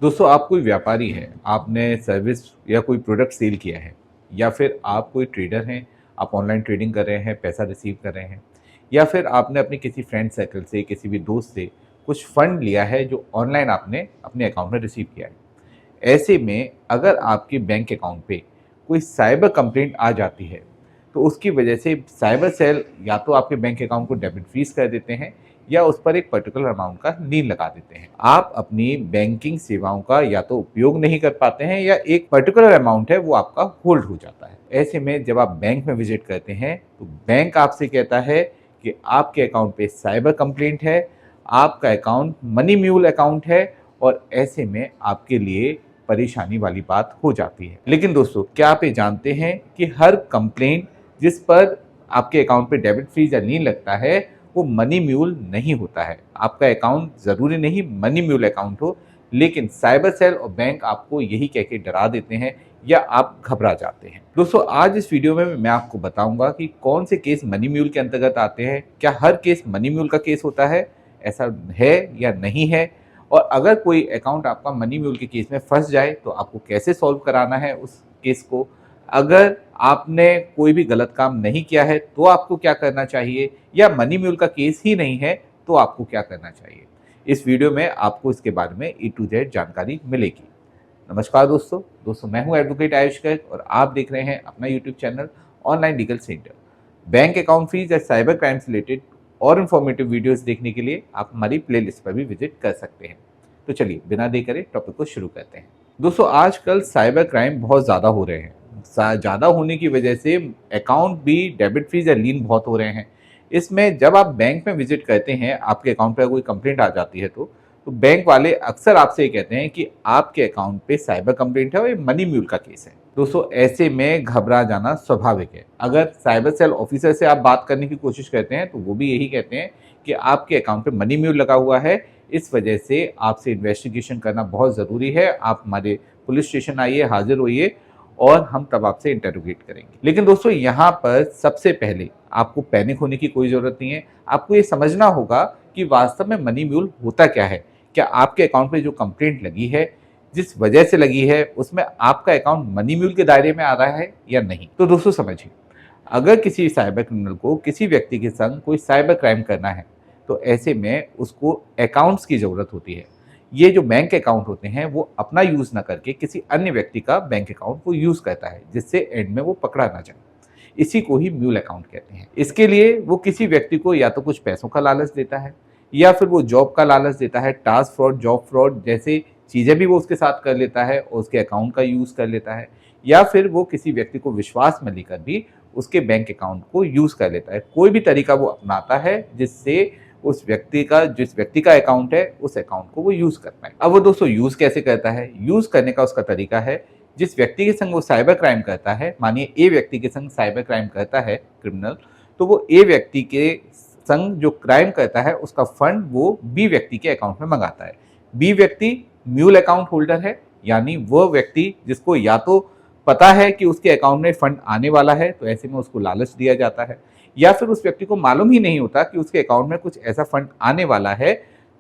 दोस्तों, आप कोई व्यापारी हैं, आपने सर्विस या कोई प्रोडक्ट सेल किया है, या फिर आप कोई ट्रेडर हैं, आप ऑनलाइन ट्रेडिंग कर रहे हैं, पैसा रिसीव कर रहे हैं, या फिर आपने अपने किसी फ्रेंड सर्कल से, किसी भी दोस्त से कुछ फंड लिया है जो ऑनलाइन आपने अपने अकाउंट में रिसीव किया है। ऐसे में अगर आपके बैंक अकाउंट पे कोई साइबर कंप्लेंट आ जाती है, तो उसकी वजह से साइबर सेल या तो आपके बैंक अकाउंट को डेबिट फ्रीज कर देते हैं या उस पर एक पर्टिकुलर अमाउंट का लीन लगा देते हैं। आप अपनी बैंकिंग सेवाओं का या तो उपयोग नहीं कर पाते हैं या एक पर्टिकुलर अमाउंट है वो आपका होल्ड हो जाता है। ऐसे में जब आप बैंक में विजिट करते हैं तो बैंक आपसे कहता है कि आपके अकाउंट पे साइबर कंप्लेंट है, आपका अकाउंट मनी म्यूल अकाउंट है, और ऐसे में आपके लिए परेशानी वाली बात हो जाती है। लेकिन दोस्तों, क्या आप ये जानते हैं कि हर कंप्लेंट जिस पर आपके अकाउंट पे डेबिट फीस या लीन लगता है वो मनी म्यूल नहीं होता है। आपका अकाउंट ज़रूरी नहीं मनी म्यूल अकाउंट हो, लेकिन साइबर सेल और बैंक आपको यही कह के डरा देते हैं या आप घबरा जाते हैं। दोस्तों, आज इस वीडियो में मैं आपको बताऊंगा कि कौन से केस मनी म्यूल के अंतर्गत आते हैं, क्या हर केस मनी म्यूल का केस होता है, ऐसा है या नहीं है, और अगर कोई अकाउंट आपका मनी म्यूल के केस में फंस जाए तो आपको कैसे सॉल्व कराना है उस केस को। अगर आपने कोई भी गलत काम नहीं किया है तो आपको क्या करना चाहिए, या मनी म्यूल का केस ही नहीं है तो आपको क्या करना चाहिए। इस वीडियो में आपको इसके बारे में ए टू जेड जानकारी मिलेगी। नमस्कार दोस्तों, मैं हूं एडवोकेट आयुष गर्ग और आप देख रहे हैं अपना YouTube channel online legal centre. Bank account fees या साइबर क्राइम से रिलेटेड और इन्फॉर्मेटिव वीडियोस देखने के लिए आप हमारी प्लेलिस्ट पर भी विजिट कर सकते हैं। तो चलिए बिना देर करे टॉपिक को शुरू करते हैं। दोस्तों, आजकल साइबर क्राइम बहुत ज़्यादा हो रहे हैं। ज़्यादा होने की वजह से अकाउंट भी डेबिट फीस या लीन बहुत हो रहे हैं। इसमें जब आप बैंक में विजिट करते हैं, आपके अकाउंट पर कोई कंप्लेंट आ जाती है तो बैंक वाले अक्सर आपसे ये कहते हैं कि आपके अकाउंट पे साइबर कंप्लेंट है और ये मनी म्यूल का केस है। दोस्तों, ऐसे में घबरा जाना स्वाभाविक है। अगर साइबर सेल ऑफिसर से आप बात करने की कोशिश करते हैं तो वो भी यही कहते हैं कि आपके अकाउंट पे मनी म्यूल लगा हुआ है, इस वजह से आपसे इन्वेस्टिगेशन करना बहुत ज़रूरी है। आप हमारे पुलिस स्टेशन आइए, हाजिर होइए और हम तब आपसे इंटरोगेट करेंगे। लेकिन दोस्तों, यहाँ पर सबसे पहले आपको पैनिक होने की कोई ज़रूरत नहीं है। आपको ये समझना होगा कि वास्तव में मनी म्यूल होता क्या है। क्या आपके अकाउंट पे जो कंप्लेंट लगी है, जिस वजह से लगी है, उसमें आपका अकाउंट मनी म्यूल के दायरे में आ रहा है या नहीं। तो दोस्तों समझिए, अगर किसी साइबर क्रिमिनल को किसी व्यक्ति के संग कोई साइबर क्राइम करना है तो ऐसे में उसको अकाउंट्स की ज़रूरत होती है। ये जो बैंक अकाउंट होते हैं वो अपना यूज़ ना करके किसी अन्य व्यक्ति का बैंक अकाउंट वो यूज़ करता है, जिससे एंड में वो पकड़ा ना जाए। इसी को ही म्यूल अकाउंट कहते हैं। इसके लिए वो किसी व्यक्ति को या तो कुछ पैसों का लालच देता है, या फिर वो जॉब का लालच देता है। टास्क फ्रॉड, जॉब फ्रॉड जैसे चीज़ें भी वो उसके साथ कर लेता है और उसके अकाउंट का यूज़ कर लेता है, या फिर वो किसी व्यक्ति को विश्वास में लेकर भी उसके बैंक अकाउंट को यूज़ कर लेता है। कोई भी तरीका वो अपनाता है जिससे उस व्यक्ति का, जिस व्यक्ति का अकाउंट है, उस अकाउंट को वो यूज़ कर पाए। अब वो दोस्तों यूज़ कैसे करता है? यूज़ करने का उसका तरीका है, जिस व्यक्ति के संग वो साइबर क्राइम करता है, मानिए ए व्यक्ति के संग साइबर क्राइम करता है क्रिमिनल, तो वो ए व्यक्ति के संग जो क्राइम करता है उसका फंड वो बी व्यक्ति के अकाउंट में मंगाता है। बी व्यक्ति म्यूल अकाउंट होल्डर है, यानी वो व्यक्ति जिसको या तो पता है कि उसके अकाउंट में फंड आने वाला है, तो ऐसे में उसको लालच दिया जाता है, या फिर उस व्यक्ति को मालूम ही नहीं होता कि उसके अकाउंट में कुछ ऐसा फंड आने वाला है,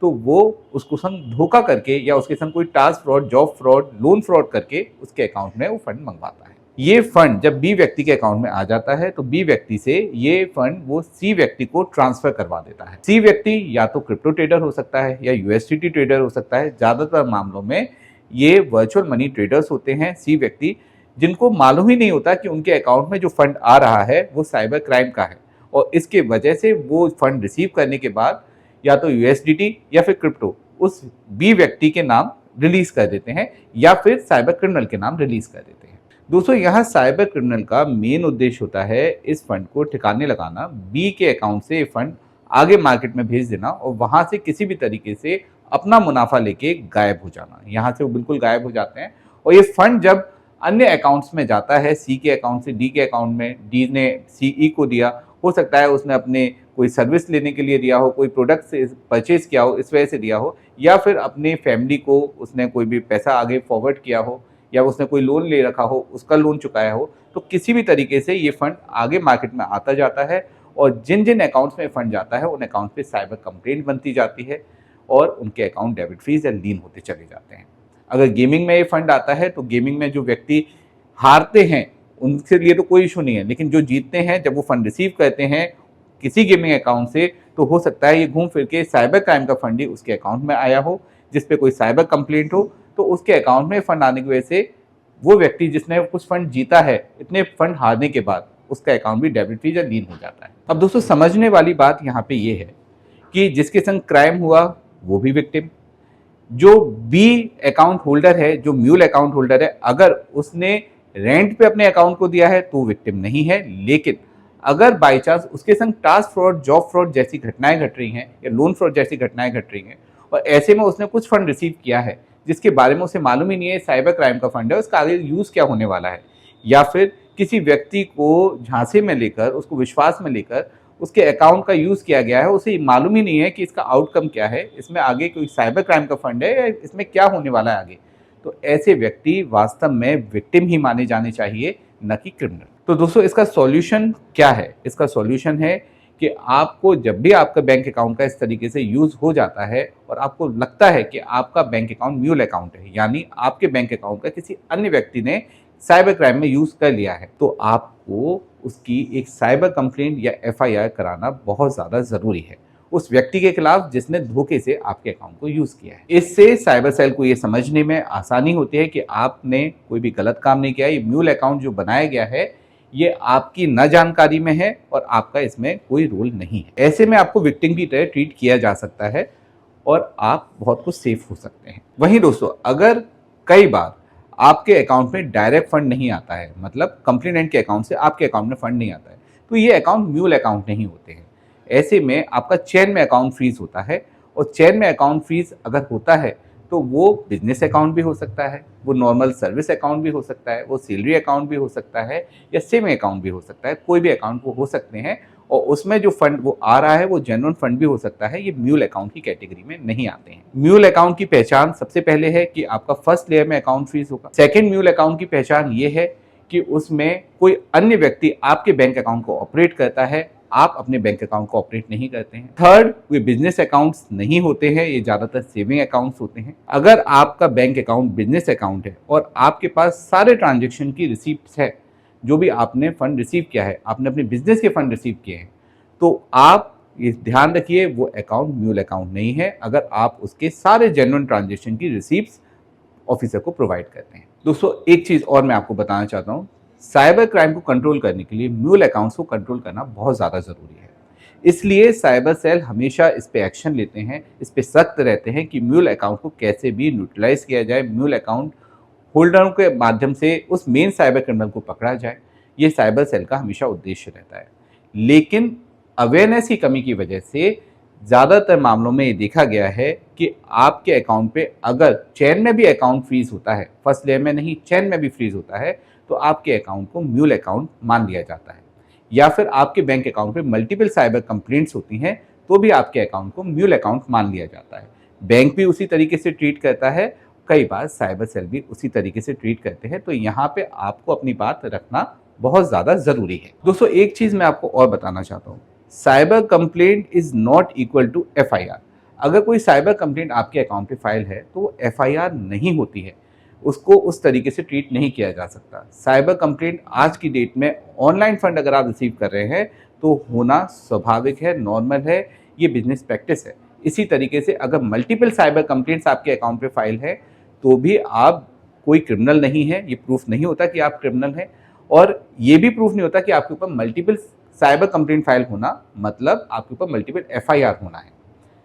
तो वो उसको संग धोखा करके या उसके संग कोई task fraud, job fraud, loan fraud करके उसके अकाउंट में वो फंड मंगवाता है। ये फंड जब बी व्यक्ति के अकाउंट में आ जाता है तो बी व्यक्ति से ये फंड वो सी व्यक्ति को ट्रांसफर करवा देता है। सी व्यक्ति या तो क्रिप्टो ट्रेडर हो सकता है या यूएसडीटी ट्रेडर हो सकता है। ज़्यादातर मामलों में ये वर्चुअल मनी ट्रेडर्स होते हैं, सी व्यक्ति, जिनको मालूम ही नहीं होता कि उनके अकाउंट में जो फंड आ रहा है वो साइबर क्राइम का है, और इसके वजह से वो फंड रिसीव करने के बाद या तो यूएसडीटी या फिर क्रिप्टो उस बी व्यक्ति के नाम रिलीज कर देते हैं, या फिर साइबर क्रिमिनल के नाम रिलीज कर देते हैं। दोस्तों, यहाँ साइबर क्रिमिनल का मेन उद्देश्य होता है इस फंड को ठिकाने लगाना, बी के अकाउंट से ये फंड आगे मार्केट में भेज देना और वहां से किसी भी तरीके से अपना मुनाफा लेके गायब हो जाना। यहाँ से वो बिल्कुल गायब हो जाते हैं, और ये फंड जब अन्य अकाउंट्स में जाता है, सी के अकाउंट से डी के अकाउंट में, डी ने सीई को दिया, हो सकता है उसने अपने कोई सर्विस लेने के लिए दिया हो, कोई प्रोडक्ट से परचेज किया हो, इस वजह से दिया हो, या फिर अपने फैमिली को उसने कोई भी पैसा आगे फॉरवर्ड किया हो, या उसने कोई लोन ले रखा हो, उसका लोन चुकाया हो, तो किसी भी तरीके से ये फंड आगे मार्केट में आता जाता है, और जिन जिन अकाउंट्स में फंड जाता है उन अकाउंट पे साइबर कंप्लेंट बनती जाती है और उनके अकाउंट डेबिट फीस या लीन होते चले जाते हैं। अगर गेमिंग में ये फंड आता है तो गेमिंग में जो व्यक्ति हारते हैं उनके लिए तो कोई इशू नहीं है, लेकिन जो जीतते हैं जब वो फंड रिसीव करते हैं किसी गेमिंग अकाउंट से, तो हो सकता है ये घूम फिर के साइबर क्राइम का फंड ही उसके अकाउंट में आया हो, जिस पे कोई साइबर कंप्लेंट हो, तो उसके अकाउंट में फंड आने की वजह से वो व्यक्ति जिसने कुछ फंड जीता है, इतने फंड हारने के बाद उसका अकाउंट भी डेबिट या लीन हो जाता है। अब दोस्तों समझने वाली बात यहाँ पे ये है कि जिसके संग क्राइम हुआ वो भी विक्टिम, जो बी अकाउंट होल्डर है, जो म्यूल अकाउंट होल्डर है, अगर उसने रेंट पे अपने अकाउंट को दिया है तो विक्टिम नहीं है, लेकिन अगर बाई चांस उसके संग टास्क फ्रॉड, जॉब फ्रॉड जैसी घटनाएं घट रही हैं या लोन फ्रॉड जैसी घटनाएं घट रही हैं और ऐसे में उसने कुछ फंड रिसीव किया है जिसके बारे में उसे मालूम ही नहीं है साइबर क्राइम का फंड है, उसका आगे यूज़ क्या होने वाला है, या फिर किसी व्यक्ति को झांसे में लेकर, उसको विश्वास में लेकर उसके अकाउंट का यूज़ किया गया है, उसे मालूम ही नहीं है कि इसका आउटकम क्या है, इसमें आगे कोई साइबर क्राइम का फंड है या इसमें क्या होने वाला है आगे, तो ऐसे व्यक्ति वास्तव में विक्टिम ही माने जाने चाहिए, न कि क्रिमिनल। तो दोस्तों इसका सॉल्यूशन क्या है? इसका सॉल्यूशन है कि आपको जब भी आपका बैंक अकाउंट का इस तरीके से यूज़ हो जाता है और आपको लगता है कि आपका बैंक अकाउंट म्यूल अकाउंट है, यानी आपके बैंक अकाउंट का किसी अन्य व्यक्ति ने साइबर क्राइम में यूज़ कर लिया है, तो आपको उसकी एक साइबर कंप्लेंट या एफआईआर कराना बहुत ज़्यादा ज़रूरी है उस व्यक्ति के खिलाफ जिसने धोखे से आपके अकाउंट को यूज़ किया है। इससे साइबर सेल को ये समझने में आसानी होती है कि आपने कोई भी गलत काम नहीं किया, ये म्यूल अकाउंट जो बनाया गया है ये आपकी न जानकारी में है और आपका इसमें कोई रोल नहीं है। ऐसे में आपको विक्टिम की तरह ट्रीट किया जा सकता है और आप बहुत कुछ सेफ हो सकते हैं। वहीं दोस्तों अगर कई बार आपके अकाउंट में डायरेक्ट फंड नहीं आता है, मतलब कंप्लेनेंट के अकाउंट से आपके अकाउंट में फंड नहीं आता है, तो ये अकाउंट म्यूल अकाउंट नहीं होते हैं। ऐसे में आपका चेन में अकाउंट फ्रीज होता है, और चेन में अकाउंट फ्रीज अगर होता है तो वो बिजनेस अकाउंट भी हो सकता है, वो नॉर्मल सर्विस अकाउंट भी हो सकता है, वो सैलरी अकाउंट भी हो सकता है, या सेविंग अकाउंट भी हो सकता है, कोई भी अकाउंट वो हो सकते हैं, और उसमें जो फंड वो आ रहा है वो जेन्युइन फंड भी हो सकता है। ये म्यूल अकाउंट की कैटेगरी में नहीं आते हैं। म्यूल अकाउंट की पहचान सबसे पहले है कि आपका फर्स्ट लेयर में अकाउंट फ्रीज होगा। सेकंड म्यूल अकाउंट की पहचान ये है कि उसमें कोई अन्य व्यक्ति आपके बैंक अकाउंट को ऑपरेट करता है, आप अपने बैंक अकाउंट को ऑपरेट नहीं करते हैं। थर्ड, वे बिजनेस अकाउंट्स नहीं होते हैं, ये ज्यादातर सेविंग अकाउंट्स होते हैं। अगर आपका बैंक अकाउंट बिजनेस अकाउंट है और आपके पास सारे ट्रांजेक्शन की रिसीप्ट है, जो भी आपने फंड रिसीव किया है, आपने अपने बिजनेस के फंड रिसीव किए हैं, तो आप ये ध्यान रखिए वो अकाउंट म्यूल अकाउंट नहीं है अगर आप उसके सारे जेन्युइन ट्रांजेक्शन की रिसीप्ट ऑफिसर को प्रोवाइड करते हैं। दोस्तों एक चीज़ और मैं आपको बताना चाहता हूँ, साइबर क्राइम को कंट्रोल करने के लिए म्यूल अकाउंट्स को कंट्रोल करना बहुत ज़्यादा ज़रूरी है। इसलिए साइबर सेल हमेशा इस पे एक्शन लेते हैं, इस पे सख्त रहते हैं कि म्यूल अकाउंट को कैसे भी न्यूट्रलाइज किया जाए, म्यूल अकाउंट होल्डरों के माध्यम से उस मेन साइबर क्रिमिनल को पकड़ा जाए। ये साइबर सेल का हमेशा उद्देश्य रहता है। लेकिन अवेयरनेस की कमी की वजह से ज़्यादातर मामलों में ये देखा गया है कि आपके अकाउंट पे अगर चेन में भी अकाउंट फ्रीज होता है, फर्स्ट लेयर में नहीं चेन में भी फ्रीज होता है, तो आपके अकाउंट को म्यूल अकाउंट मान लिया जाता है। या फिर आपके बैंक अकाउंट पे मल्टीपल साइबर कंप्लेंट्स होती हैं तो भी आपके अकाउंट को म्यूल अकाउंट मान लिया जाता है। बैंक भी उसी तरीके से ट्रीट करता है, कई बार साइबर सेल भी उसी तरीके से ट्रीट करते हैं। तो यहाँ पे आपको अपनी बात रखना बहुत ज़्यादा ज़रूरी है। दोस्तों एक चीज़ मैं आपको और बताना चाहता हूँ, cyber complaint is not equal to FIR. अगर कोई साइबर कंप्लेंट आपके अकाउंट पे फाइल है तो वो एफआईआर नहीं होती है, उसको उस तरीके से ट्रीट नहीं किया जा सकता। साइबर कंप्लेंट आज की डेट में ऑनलाइन फंड अगर आप रिसीव कर रहे हैं तो होना स्वाभाविक है, नॉर्मल है, ये बिजनेस प्रैक्टिस है। इसी तरीके से अगर मल्टीपल साइबर कंप्लेंट्स आपके अकाउंट पे फाइल है तो भी आप कोई क्रिमिनल नहीं है, ये प्रूफ नहीं होता कि आप क्रिमिनल हैं, और ये भी प्रूफ नहीं होता कि आपके ऊपर मल्टीपल साइबर कंप्लेंट फाइल होना मतलब आपके ऊपर मल्टीपल एफआईआर होना है।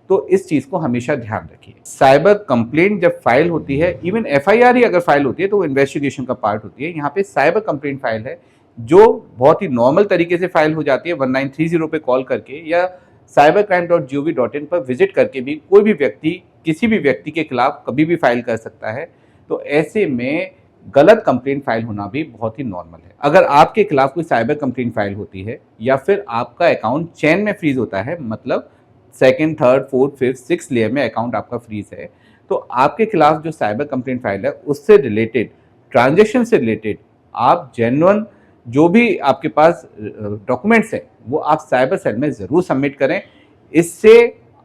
तो इस चीज़ को हमेशा ध्यान रखिए। साइबर कंप्लेंट जब फाइल होती है, इवन एफआईआर ही अगर फाइल होती है तो वो इन्वेस्टिगेशन का पार्ट होती है। यहाँ पे साइबर कंप्लेंट फाइल है जो बहुत ही नॉर्मल तरीके से फाइल हो जाती है, 1930 पे कॉल करके या cybercrime.gov.in पर विजिट करके भी कोई भी व्यक्ति किसी भी व्यक्ति के खिलाफ कभी भी फाइल कर सकता है। तो ऐसे में गलत कंप्लेंट फाइल होना भी बहुत ही नॉर्मल है। अगर आपके खिलाफ कोई साइबर कंप्लेंट फाइल होती है या फिर आपका अकाउंट चेन में फ्रीज होता है, मतलब second, third, fourth, fifth, six layer में अकाउंट आपका फ्रीज है, तो आपके खिलाफ जो साइबर कंप्लेंट फाइल है उससे रिलेटेड, ट्रांजेक्शन से रिलेटेड आप जेन्युइन जो भी आपके पास डॉक्यूमेंट्स हैं वो आप साइबर सेल में ज़रूर सबमिट करें। इससे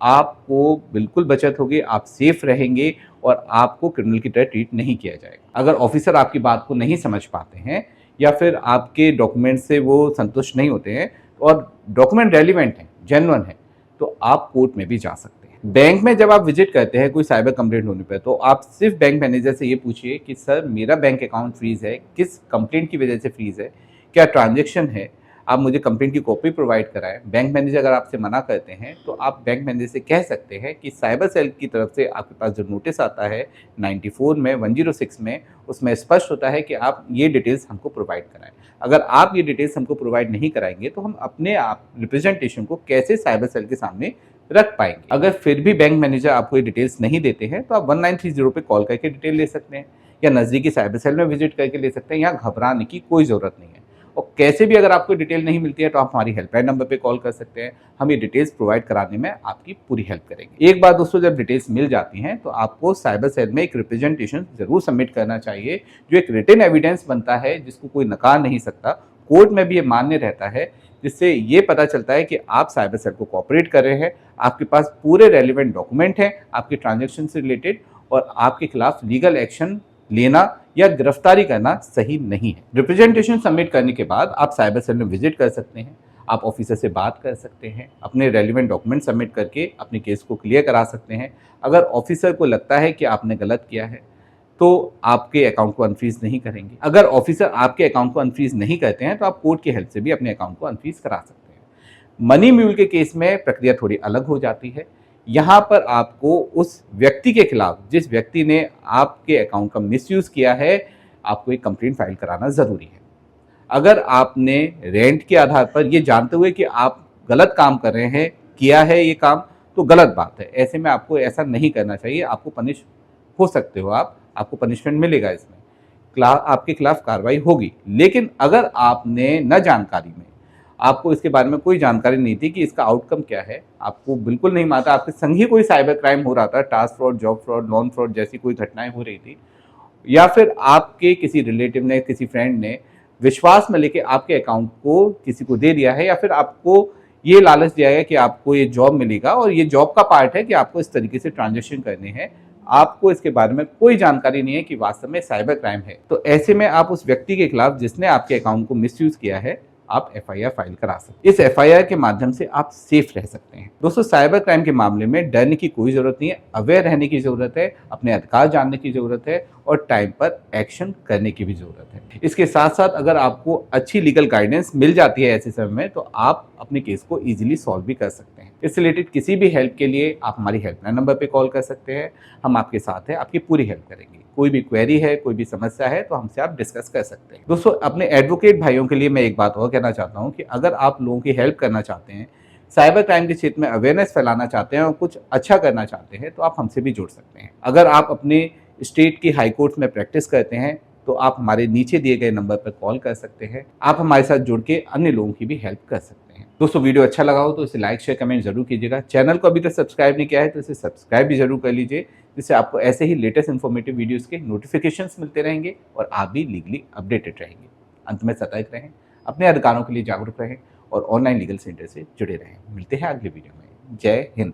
आपको बिल्कुल बचत होगी, आप सेफ रहेंगे और आपको क्रिमिनल की तरह ट्रीट नहीं किया जाएगा। अगर ऑफिसर आपकी बात को नहीं समझ पाते हैं या फिर आपके डॉक्यूमेंट से वो संतुष्ट नहीं होते हैं और डॉक्यूमेंट रेलिवेंट हैं, जेन्युइन है, तो आप कोर्ट में भी जा सकते हैं। बैंक में जब आप विजिट करते हैं कोई साइबर कंप्लेंट होने पर, तो आप सिर्फ बैंक मैनेजर से ये पूछिए कि सर मेरा बैंक अकाउंट फ्रीज है, किस कंप्लेंट की वजह से फ्रीज है, क्या ट्रांजेक्शन है, आप मुझे कंप्लेंट की कॉपी प्रोवाइड कराएं। बैंक मैनेजर अगर आपसे मना करते हैं तो आप बैंक मैनेजर से कह सकते हैं कि साइबर सेल की तरफ से आपके पास जो नोटिस आता है 94 में 106 में, उसमें स्पष्ट होता है कि आप ये डिटेल्स हमको प्रोवाइड कराएं। अगर आप ये डिटेल्स हमको प्रोवाइड नहीं कराएंगे तो हम अपने आप रिप्रेजेंटेशन को कैसे साइबर सेल के सामने रख पाएंगे। अगर फिर भी बैंक मैनेजर आपको ये डिटेल्स नहीं देते हैं तो आप 1930 पे कॉल करके डिटेल ले सकते हैं या नज़दीकी साइबर सेल में विजिट करके ले सकते हैं। यहाँ घबराने की कोई ज़रूरत नहीं है। और कैसे भी अगर आपको डिटेल नहीं मिलती है तो आप हमारी हेल्पलाइन नंबर पे कॉल कर सकते हैं। हम ये डिटेल्स प्रोवाइड कराने में आपकी पूरी हेल्प करेंगे। एक बार दोस्तों जब डिटेल्स मिल जाती हैं तो आपको साइबर सेल में एक रिप्रेजेंटेशन जरूर सबमिट करना चाहिए, जो एक रिटन एविडेंस बनता है जिसको कोई नकार नहीं सकता। कोर्ट में भी ये मान्य रहता है, जिससे ये पता चलता है कि आप साइबर सेल को कोऑपरेट कर रहे हैं, आपके पास पूरे रेलिवेंट डॉक्यूमेंट हैं आपके ट्रांजैक्शन से रिलेटेड, और आपके खिलाफ लीगल एक्शन लेना या गिरफ्तारी करना सही नहीं है। रिप्रेजेंटेशन सबमिट करने के बाद आप साइबर सेल में विजिट कर सकते हैं, आप ऑफिसर से बात कर सकते हैं, अपने रेलिवेंट डॉक्यूमेंट सबमिट करके अपने केस को क्लियर करा सकते हैं। अगर ऑफिसर को लगता है कि आपने गलत किया है तो आपके अकाउंट को अनफ्रीज नहीं करेंगे। अगर ऑफिसर आपके अकाउंट को अनफ्रीज नहीं करते हैं तो आप कोर्ट की हेल्प से भी अपने अकाउंट को अनफ्रीज करा सकते हैं। मनी म्यूल के केस में प्रक्रिया थोड़ी अलग हो जाती है। यहाँ पर आपको उस व्यक्ति के खिलाफ, जिस व्यक्ति ने आपके अकाउंट का मिसयूज किया है, आपको एक कंप्लेंट फाइल कराना ज़रूरी है। अगर आपने रेंट के आधार पर ये जानते हुए कि आप गलत काम कर रहे हैं किया है ये काम, तो गलत बात है। ऐसे में आपको ऐसा नहीं करना चाहिए। आपको पनिश हो सकते हो, आपको पनिशमेंट मिलेगा, इसमें आपके खिलाफ कार्रवाई होगी। लेकिन अगर आपने न जानकारी में, आपको इसके बारे में कोई जानकारी नहीं थी कि इसका आउटकम क्या है, आपको बिल्कुल नहीं मालूम, आपके संग ही कोई साइबर क्राइम हो रहा था, task fraud, job fraud, loan fraud जैसी कोई घटनाएं हो रही थी, या फिर आपके किसी रिलेटिव ने, किसी फ्रेंड ने विश्वास में लेके आपके अकाउंट को किसी को दे दिया है, या फिर आपको ये लालच दिया है कि आपको ये जॉब मिलेगा और ये जॉब का पार्ट है कि आपको इस तरीके से ट्रांजेक्शन करने हैं, आपको इसके बारे में कोई जानकारी नहीं है कि वास्तव में साइबर क्राइम है, तो ऐसे में आप उस व्यक्ति के खिलाफ जिसने आपके अकाउंट को मिसयूज किया है, आप एफआईआर फाइल करा सकते हैं। इस एफआईआर के माध्यम से आप सेफ रह सकते हैं। दोस्तों, साइबर क्राइम के मामले में डरने की कोई जरूरत नहीं है, अवेयर रहने की जरूरत है, अपने अधिकार जानने की जरूरत है और टाइम पर एक्शन करने की भी जरूरत है। इसके साथ साथ अगर आपको अच्छी लीगल गाइडेंस मिल जाती है ऐसे समय में, तो आप अपने केस को इजीली सॉल्व भी कर सकते हैं। इससे रिलेटेड किसी भी हेल्प के लिए आप हमारी हेल्पलाइन नंबर पे कॉल कर सकते हैं। हम आपके साथ हैं, आपकी पूरी हेल्प करेंगे। कोई भी क्वेरी है, कोई भी समस्या है, तो हमसे आप डिस्कस कर सकते हैं। दोस्तों, अपने एडवोकेट भाइयों के लिए मैं एक बात और कहना चाहता हूँ कि अगर आप लोगों की हेल्प करना चाहते हैं, साइबर क्राइम के क्षेत्र में अवेयरनेस फैलाना चाहते हैं और कुछ अच्छा करना चाहते हैं, तो आप हमसे भी जुड़ सकते हैं। अगर आप अपने स्टेट की हाई कोर्ट में प्रैक्टिस करते हैं तो आप हमारे नीचे दिए गए नंबर पर कॉल कर सकते हैं। आप हमारे साथ जुड़ के अन्य लोगों की भी हेल्प कर सकते हैं। दोस्तों, वीडियो अच्छा लगा हो तो इसे लाइक, शेयर, कमेंट जरूर कीजिएगा। चैनल को अभी तक सब्सक्राइब नहीं किया है तो इसे सब्सक्राइब भी जरूर कर लीजिए, जिससे आपको ऐसे ही लेटेस्ट इन्फॉर्मेटिव वीडियोस के नोटिफिकेशंस मिलते रहेंगे और आप भी लीगली अपडेटेड रहेंगे। अंत में सतर्क रहें, अपने अधिकारों के लिए जागरूक रहें और ऑनलाइन लीगल सेंटर से जुड़े रहें। मिलते हैं अगले वीडियो में। जय हिंद।